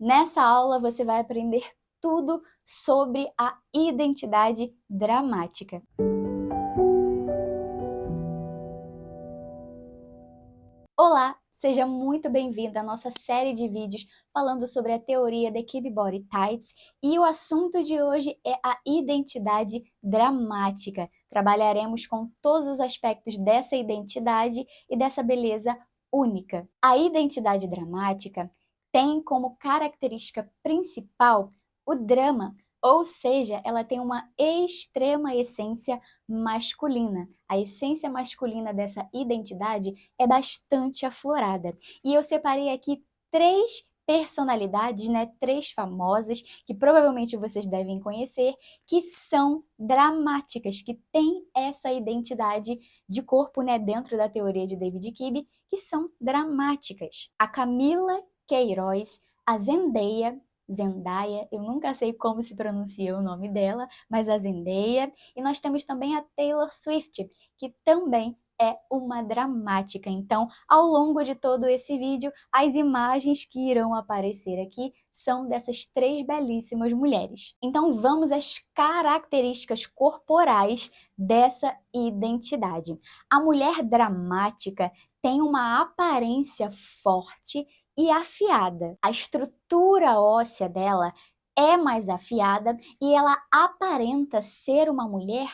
Nessa aula você vai aprender tudo sobre a identidade dramática. Olá, seja muito bem-vindo à nossa série de vídeos falando sobre a teoria da Key Body Types e o assunto de hoje é a identidade dramática. Trabalharemos com todos os aspectos dessa identidade e dessa beleza única. A identidade dramática tem como característica principal o drama, ou seja, ela tem uma extrema essência masculina. A essência masculina dessa identidade é bastante aflorada. E eu separei aqui três personalidades, né, três famosas, que provavelmente vocês devem conhecer, que são dramáticas, que têm essa identidade de corpo, né, dentro da teoria de David Kibbe, que são dramáticas. A Camila Queiroz, a Zendaya, eu nunca sei como se pronuncia o nome dela, mas a Zendaya, e nós temos também a Taylor Swift, que também é uma dramática. Então, ao longo de todo esse vídeo, as imagens que irão aparecer aqui são dessas três belíssimas mulheres. Então, vamos às características corporais dessa identidade. A mulher dramática tem uma aparência forte e afiada. A estrutura óssea dela é mais afiada e ela aparenta ser uma mulher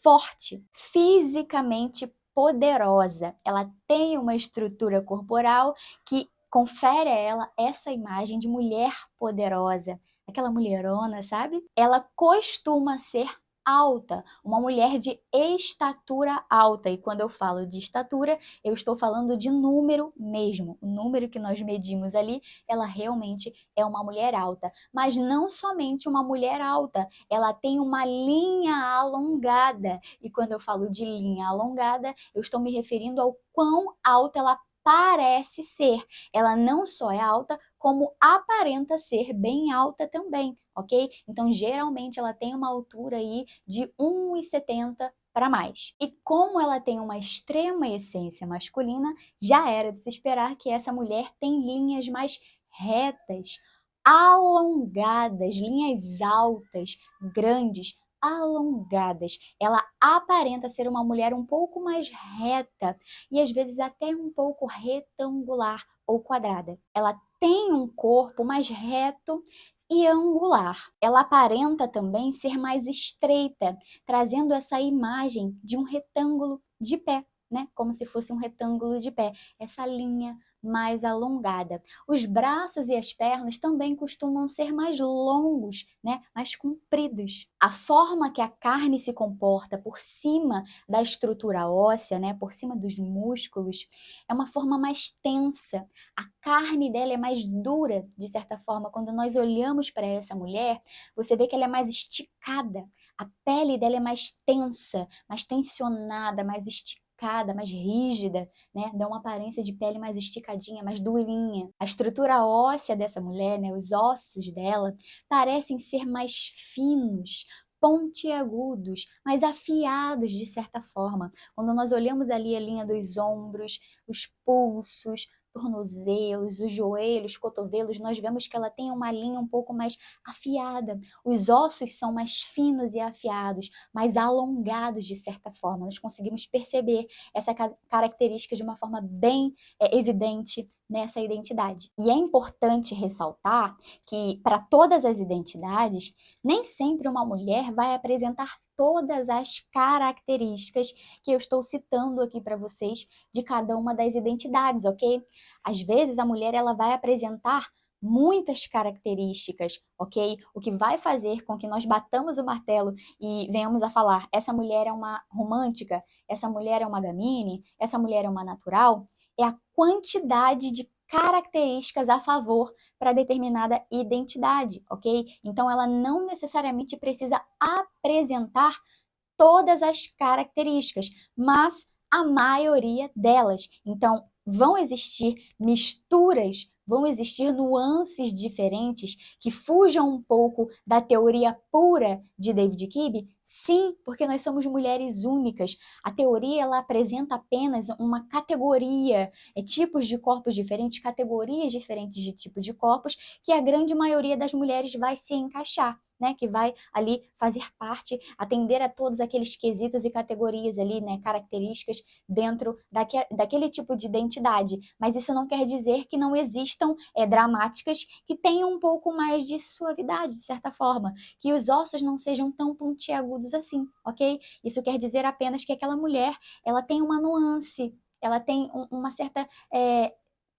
forte, fisicamente poderosa. Ela tem uma estrutura corporal que confere a ela essa imagem de mulher poderosa, aquela mulherona, sabe? Ela costuma ser alta, uma mulher de estatura alta. E quando eu falo de estatura, eu estou falando de número mesmo. O número que nós medimos ali, ela realmente é uma mulher alta. Mas não somente uma mulher alta, ela tem uma linha alongada. E quando eu falo de linha alongada, eu estou me referindo ao quão alta ela parece ser. Ela não só é alta, como aparenta ser bem alta também, ok? Então, geralmente, ela tem uma altura aí de 1,70 para mais. E como ela tem uma extrema essência masculina, já era de se esperar que essa mulher tem linhas mais retas, alongadas, linhas altas, grandes, alongadas. Ela aparenta ser uma mulher um pouco mais reta e às vezes até um pouco retangular ou quadrada. Ela tem um corpo mais reto e angular. Ela aparenta também ser mais estreita, trazendo essa imagem de um retângulo de pé, né? Como se fosse um retângulo de pé. Essa linha mais alongada. Os braços e as pernas também costumam ser mais longos, né? Mais compridos. A forma que a carne se comporta por cima da estrutura óssea, né? Por cima dos músculos, é uma forma mais tensa. A carne dela é mais dura, de certa forma. Quando nós olhamos para essa mulher, você vê que ela é mais esticada. A pele dela é mais tensa, mais tensionada, mais esticada, mais rígida, né? Dá uma aparência de pele mais esticadinha, mais durinha. A estrutura óssea dessa mulher, né? Os ossos dela parecem ser mais finos, pontiagudos, mais afiados de certa forma. Quando nós olhamos ali a linha dos ombros, os pulsos, tornozelos, os joelhos, cotovelos, nós vemos que ela tem uma linha um pouco mais afiada. Os ossos são mais finos e afiados, mais alongados de certa forma. Nós conseguimos perceber essa característica de uma forma bem evidente nessa identidade. E é importante ressaltar que, para todas as identidades, nem sempre uma mulher vai apresentar todas as características que eu estou citando aqui para vocês de cada uma das identidades, ok? Às vezes a mulher ela vai apresentar muitas características, ok? O que vai fazer com que nós batamos o martelo e venhamos a falar, essa mulher é uma romântica, essa mulher é uma gamine, essa mulher é uma natural, é a quantidade de características a favor para determinada identidade, ok? Então ela não necessariamente precisa apresentar todas as características, mas a maioria delas. Então, vão existir misturas Vão existir nuances diferentes que fujam um pouco da teoria pura de David Kibe? Sim, porque nós somos mulheres únicas. A teoria ela apresenta apenas uma categoria, tipos de corpos diferentes, categorias diferentes de tipo de corpos, que a grande maioria das mulheres vai se encaixar. Né, que vai ali fazer parte, atender a todos aqueles quesitos e categorias ali, né, características dentro daquele tipo de identidade. Mas isso não quer dizer que não existam dramáticas que tenham um pouco mais de suavidade, de certa forma, que os ossos não sejam tão pontiagudos assim, ok? Isso quer dizer apenas que aquela mulher, ela tem uma nuance, ela tem uma certa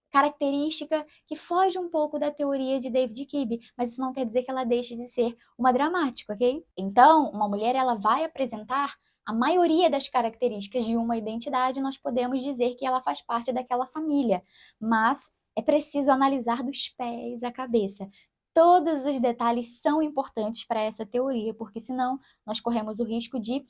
característica que foge um pouco da teoria de David Kibe, mas isso não quer dizer que ela deixe de ser uma dramática, ok? Então, uma mulher ela vai apresentar a maioria das características de uma identidade, nós podemos dizer que ela faz parte daquela família, mas é preciso analisar dos pés à cabeça. Todos os detalhes são importantes para essa teoria, porque senão nós corremos o risco de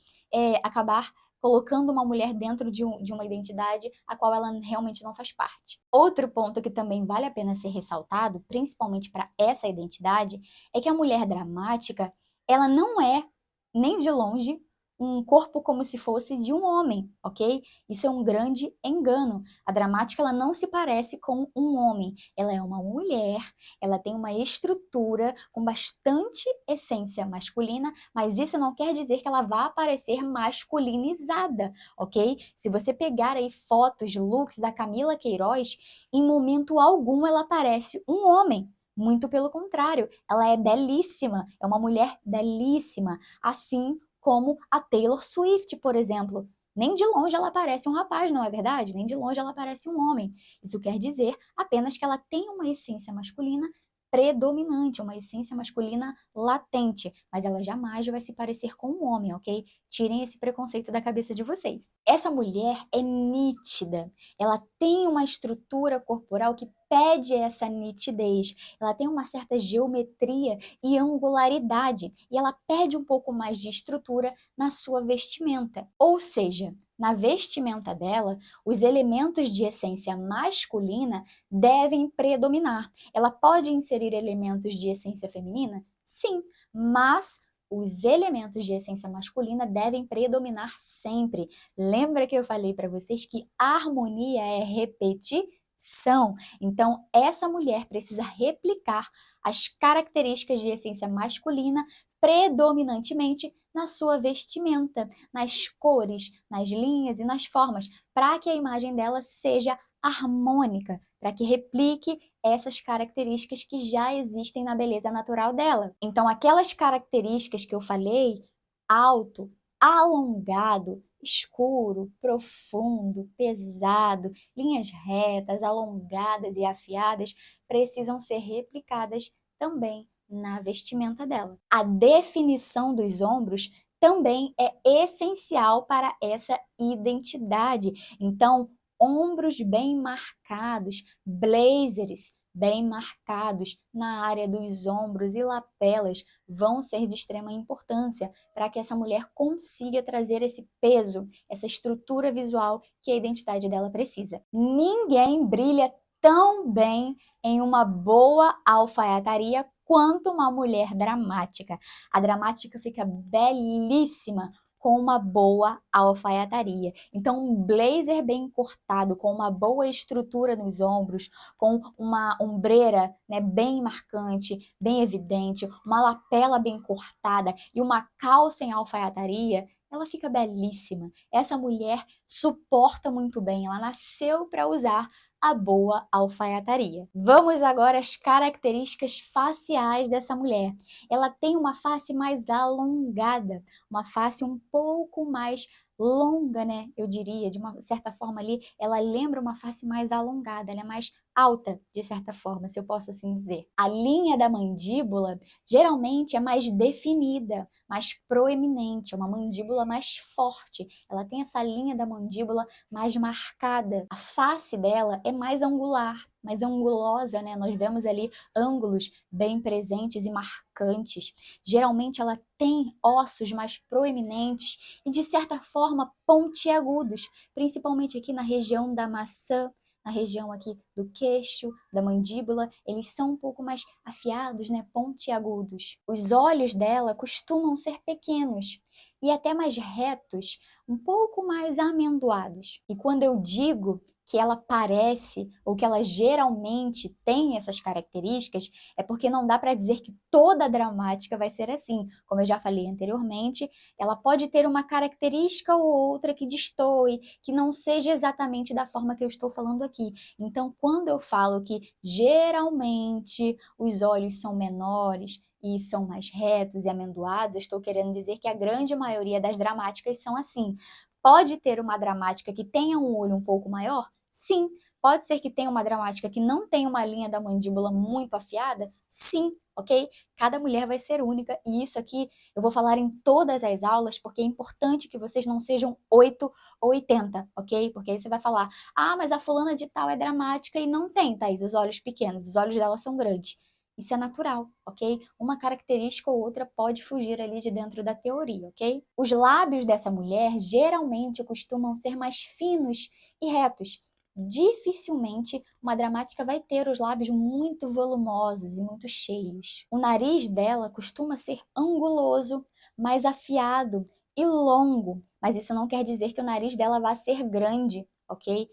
acabar colocando uma mulher dentro de uma identidade a qual ela realmente não faz parte. Outro ponto que também vale a pena ser ressaltado, principalmente para essa identidade, é que a mulher dramática, ela não é, nem de longe, um corpo como se fosse de um homem, ok? Isso é um grande engano. A dramática, ela não se parece com um homem. Ela é uma mulher, ela tem uma estrutura com bastante essência masculina, mas isso não quer dizer que ela vá aparecer masculinizada, ok? Se você pegar aí fotos, looks da Camila Queiroz, em momento algum ela parece um homem. Muito pelo contrário, ela é belíssima, é uma mulher belíssima, assim como a Taylor Swift, por exemplo. Nem de longe ela parece um rapaz, não é verdade? Nem de longe ela parece um homem. Isso quer dizer apenas que ela tem uma essência masculina predominante, uma essência masculina latente, mas ela jamais vai se parecer com um homem, ok? Tirem esse preconceito da cabeça de vocês. Essa mulher é nítida, ela tem uma estrutura corporal que pede essa nitidez, ela tem uma certa geometria e angularidade, e ela perde um pouco mais de estrutura na sua vestimenta. Ou seja, na vestimenta dela, os elementos de essência masculina devem predominar. Ela pode inserir elementos de essência feminina? Sim, mas os elementos de essência masculina devem predominar sempre. Lembra que eu falei para vocês que harmonia é repetição? Então, essa mulher precisa replicar as características de essência masculina predominantemente na sua vestimenta, nas cores, nas linhas e nas formas, para que a imagem dela seja harmônica, para que replique essas características que já existem na beleza natural dela. Então, aquelas características que eu falei, alto, alongado, escuro, profundo, pesado, linhas retas, alongadas e afiadas, precisam ser replicadas também na vestimenta dela. A definição dos ombros também é essencial para essa identidade. Então, ombros bem marcados, blazers bem marcados na área dos ombros e lapelas vão ser de extrema importância para que essa mulher consiga trazer esse peso, essa estrutura visual que a identidade dela precisa. Ninguém brilha tão bem em uma boa alfaiataria quanto uma mulher dramática. A dramática fica belíssima com uma boa alfaiataria. Então, um blazer bem cortado, com uma boa estrutura nos ombros, com uma ombreira, né, bem marcante, bem evidente, uma lapela bem cortada e uma calça em alfaiataria, ela fica belíssima. Essa mulher suporta muito bem, ela nasceu para usar a boa alfaiataria. Vamos agora às características faciais dessa mulher. Ela tem uma face mais alongada, uma face um pouco mais longa, né? Eu diria, de uma certa forma ali, ela lembra uma face mais alongada, ela é mais alta, de certa forma, se eu posso assim dizer. A linha da mandíbula geralmente é mais definida, mais proeminente, é uma mandíbula mais forte. Ela tem essa linha da mandíbula mais marcada. A face dela é mais angular, mais angulosa, né? Nós vemos ali ângulos bem presentes e marcantes. Geralmente ela tem ossos mais proeminentes e, de certa forma, pontiagudos, principalmente aqui na região da maçã, na região aqui do queixo, da mandíbula, eles são um pouco mais afiados, né, pontiagudos. Os olhos dela costumam ser pequenos e até mais retos, um pouco mais amendoados. E quando eu digo que ela parece ou que ela geralmente tem essas características, é porque não dá para dizer que toda dramática vai ser assim. Como eu já falei anteriormente, ela pode ter uma característica ou outra que destoe, que não seja exatamente da forma que eu estou falando aqui. Então, quando eu falo que geralmente os olhos são menores e são mais retos e amendoados, eu estou querendo dizer que a grande maioria das dramáticas são assim. Pode ter uma dramática que tenha um olho um pouco maior? Sim. Pode ser que tenha uma dramática que não tenha uma linha da mandíbula muito afiada? Sim, ok? Cada mulher vai ser única e isso aqui eu vou falar em todas as aulas porque é importante que vocês não sejam 8 ou 80, ok? Porque aí você vai falar, ah, mas a fulana de tal é dramática e não tem, Thaís, os olhos pequenos, os olhos dela são grandes. Isso é natural, ok? Uma característica ou outra pode fugir ali de dentro da teoria, ok? Os lábios dessa mulher geralmente costumam ser mais finos e retos. Dificilmente uma dramática vai ter os lábios muito volumosos e muito cheios. O nariz dela costuma ser anguloso, mais afiado e longo, mas isso não quer dizer que o nariz dela vá ser grande, ok?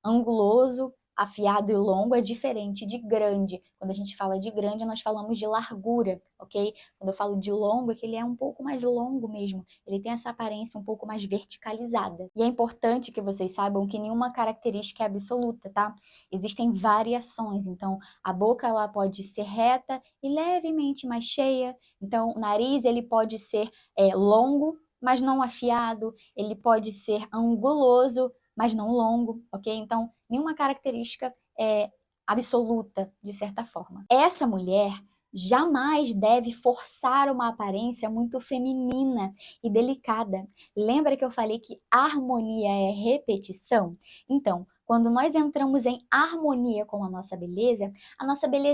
Anguloso, afiado e longo é diferente de grande. Quando a gente fala de grande, nós falamos de largura, ok? Quando eu falo de longo, é que ele é um pouco mais longo mesmo. Ele tem essa aparência um pouco mais verticalizada. E é importante que vocês saibam que nenhuma característica é absoluta, tá? Existem variações. Então, a boca ela pode ser reta e levemente mais cheia. Então, o nariz ele pode ser longo, mas não afiado. Ele pode ser anguloso, mas não longo, ok? Então, nenhuma característica é absoluta, de certa forma. Essa mulher jamais deve forçar uma aparência muito feminina e delicada. Lembra que eu falei que harmonia é repetição? Então, quando nós entramos em harmonia com a nossa beleza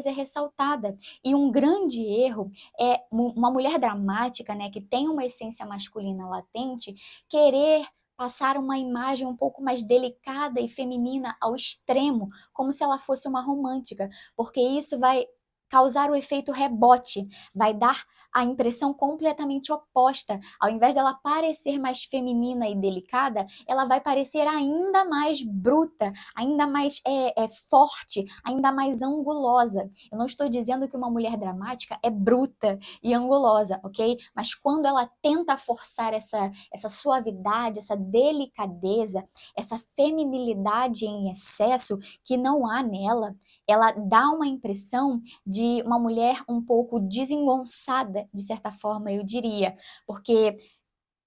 é ressaltada. E um grande erro é uma mulher dramática, né, que tem uma essência masculina latente, querer passar uma imagem um pouco mais delicada e feminina ao extremo, como se ela fosse uma romântica, porque isso vai causar o efeito rebote, vai dar a impressão completamente oposta. Ao invés dela parecer mais feminina e delicada, ela vai parecer ainda mais bruta, ainda mais forte, ainda mais angulosa. Eu não estou dizendo que uma mulher dramática é bruta e angulosa, ok? Mas quando ela tenta forçar essa suavidade, essa delicadeza, essa feminilidade em excesso que não há nela, ela dá uma impressão de uma mulher um pouco desengonçada, de certa forma, eu diria, porque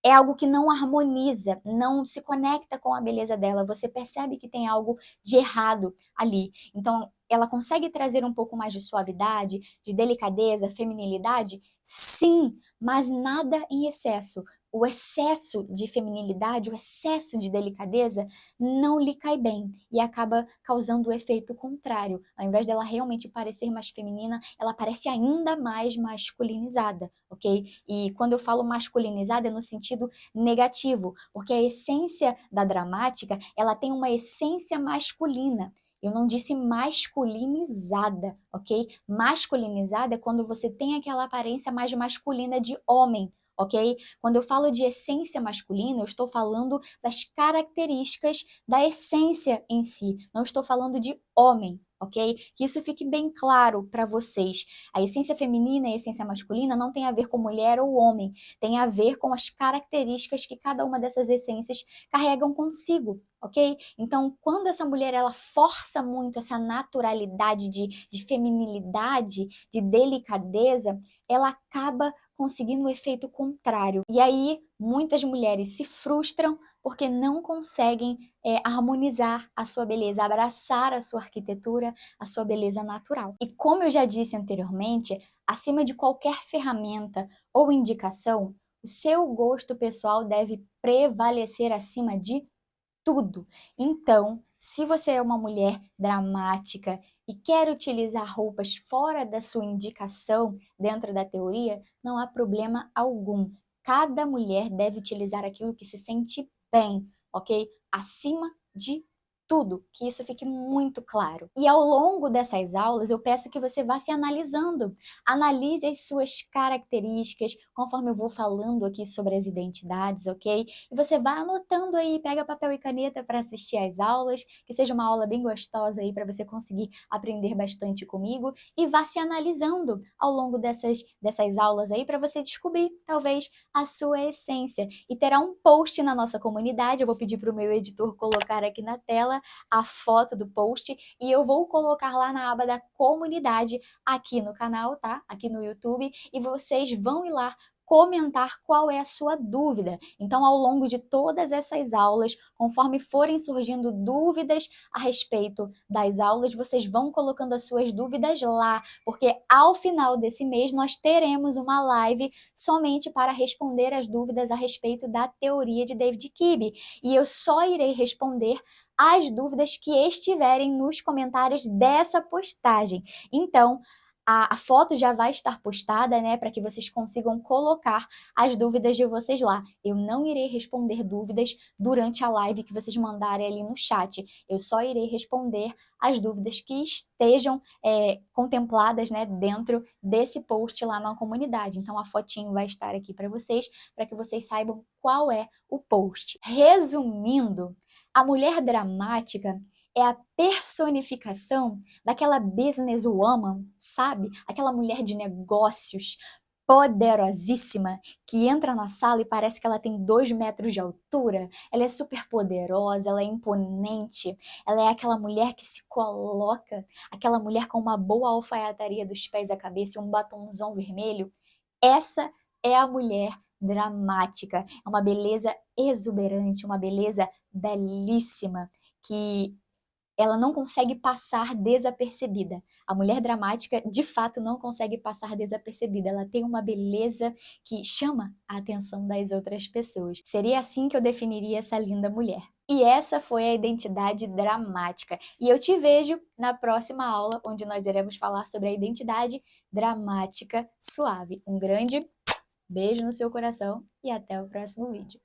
é algo que não harmoniza, não se conecta com a beleza dela, você percebe que tem algo de errado ali. Então, ela consegue trazer um pouco mais de suavidade, de delicadeza, feminilidade? Sim, mas nada em excesso. O excesso de feminilidade, o excesso de delicadeza não lhe cai bem e acaba causando o efeito contrário. Ao invés dela realmente parecer mais feminina, ela parece ainda mais masculinizada, ok? E quando eu falo masculinizada é no sentido negativo, porque a essência da dramática, ela tem uma essência masculina. Eu não disse masculinizada, ok? Masculinizada é quando você tem aquela aparência mais masculina de homem, ok? Quando eu falo de essência masculina, eu estou falando das características da essência em si, não estou falando de homem, ok? Que isso fique bem claro para vocês. A essência feminina e a essência masculina não tem a ver com mulher ou homem, tem a ver com as características que cada uma dessas essências carregam consigo, ok? Então, quando essa mulher ela força muito essa naturalidade de feminilidade, de delicadeza, ela acaba conseguindo o efeito contrário. E aí, muitas mulheres se frustram porque não conseguem harmonizar a sua beleza, abraçar a sua arquitetura, a sua beleza natural. E como eu já disse anteriormente, acima de qualquer ferramenta ou indicação, o seu gosto pessoal deve prevalecer acima de tudo. Então, se você é uma mulher dramática e quer utilizar roupas fora da sua indicação dentro da teoria, não há problema algum. Cada mulher deve utilizar aquilo que se sente bem, ok? Acima de tudo, que isso fique muito claro. E ao longo dessas aulas, eu peço que você vá se analisando. Analise as suas características, conforme eu vou falando aqui sobre as identidades, ok? E você vai anotando aí, pega papel e caneta para assistir às aulas, que seja uma aula bem gostosa aí para você conseguir aprender bastante comigo, e vá se analisando ao longo dessas aulas aí para você descobrir, talvez, a sua essência. E terá um post na nossa comunidade, eu vou pedir para o meu editor colocar aqui na tela a foto do post, e eu vou colocar lá na aba da comunidade aqui no canal, tá? Aqui no YouTube, e vocês vão ir lá comentar qual é a sua dúvida. Então, ao longo de todas essas aulas, conforme forem surgindo dúvidas a respeito das aulas, vocês vão colocando as suas dúvidas lá, porque ao final desse mês nós teremos uma live somente para responder as dúvidas a respeito da teoria de David Kibbe. E eu só irei responder as dúvidas que estiverem nos comentários dessa postagem. Então, a foto já vai estar postada, né, para que vocês consigam colocar as dúvidas de vocês lá. Eu não irei responder dúvidas durante a live que vocês mandarem ali no chat. Eu só irei responder as dúvidas que estejam contempladas, né, dentro desse post lá na comunidade. Então a fotinho vai estar aqui para que vocês saibam qual é o post. Resumindo, a mulher dramática é a personificação daquela businesswoman, sabe? Aquela mulher de negócios poderosíssima que entra na sala e parece que ela tem 2 metros de altura. Ela é super poderosa, ela é imponente, ela é aquela mulher que se coloca, aquela mulher com uma boa alfaiataria dos pés à cabeça e um batonzão vermelho. Essa é a mulher dramática. É uma beleza exuberante, uma beleza belíssima que ela não consegue passar desapercebida. A mulher dramática, de fato, não consegue passar desapercebida. Ela tem uma beleza que chama a atenção das outras pessoas. Seria assim que eu definiria essa linda mulher. E essa foi a identidade dramática. E eu te vejo na próxima aula, onde nós iremos falar sobre a identidade dramática suave. Um grande beijo no seu coração e até o próximo vídeo.